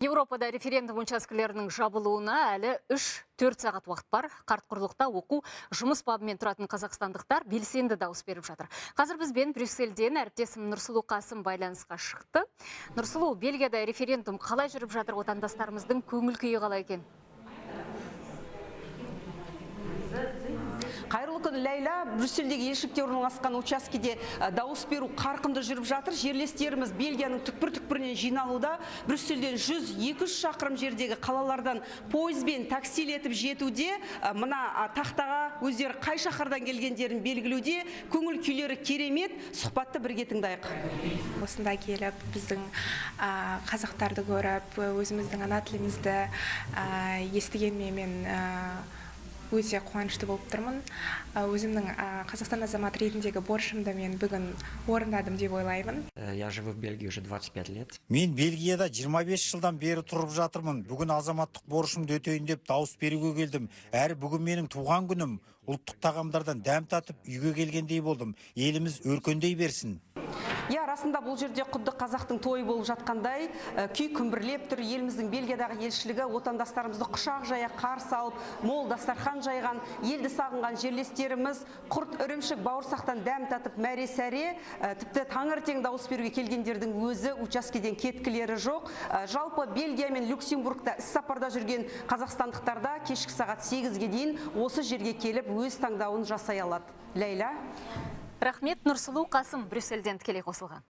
Европада референдум учаскелерінің жабылуына әлі 3-4 сағат уақыт бар. Қарт құрлықта оқу, жұмыс бабымен тұратын қазақстандықтар белсенді дауыс беріп жатыр. Қазір бізбен Брюссельден әріптесім Нұрсұлу Қасым байланысқа шықты. Нұрсұлу, Бельгияда референдум қалай жүріп жатыр, отандастарымыздың көңіл күйі қалай екен? Қайырлы күн, Ләйла. Брюссельдегі елшілікте орналасқан учаскеде дауыс беру қарқынды жүріп жатыр. Жерлестеріміз Бельгияның түкпір-түкпірінен жиналуда. Брюссельден 100-200 шақырым жердегі қалалардан пойызбен таксилетіп жетуде. Мына тақтаға өздері қай шаһардан келгендерін белгілеуде. Көңіл күйлері керемет. Сұхбатты бірге тыңдайық. Осында келіп, біздің қазақтарды көріп, өзіміздің ана тілімізді естігенмен мен өте қуанышты болып тұрмын. Өзімнің Қазақстан азаматы ретіндегі борышымды мен бүгін орындадым деп ойлаймын. Я живу в Бельгии уже 25 лет. Мен Бельгияда 25 жылдан бері тұрып жатырмын. Бүгін азаматтық борышымды өтейін деп дауыс беруге келдім. Әрі бүгін менің туған күнім. Ұлттық тағамдардан дәм татып, үйге келгендей болдым. Еліміз өркендей берсін. Я, расында бұл жерде құдды қазақтың тойы болып жатқандай, күй күмбірлеп тұр. Еліміздің Бельгиядағы елшілігі отандастарымызды құшақ жая қарсы алып, мол дастархан жайған, елді сағынған жерлестеріміз құрт ірімшік бауырсақтан дәм татып мәре-сәре, тіпті таңертең дауыс беруге келгендердің өзі учаскеден кеткілері жоқ. Жалпы Бельгия мен Люксембургта іс-сапарда жүрген қазақстандықтарда кешкі сағат 8-ге дейін осы жерге келіп өз таңдауын жасай алады. Ләйла. Рахмет, Нұрсұлу Қасым Брюссельден тікелей қосылған.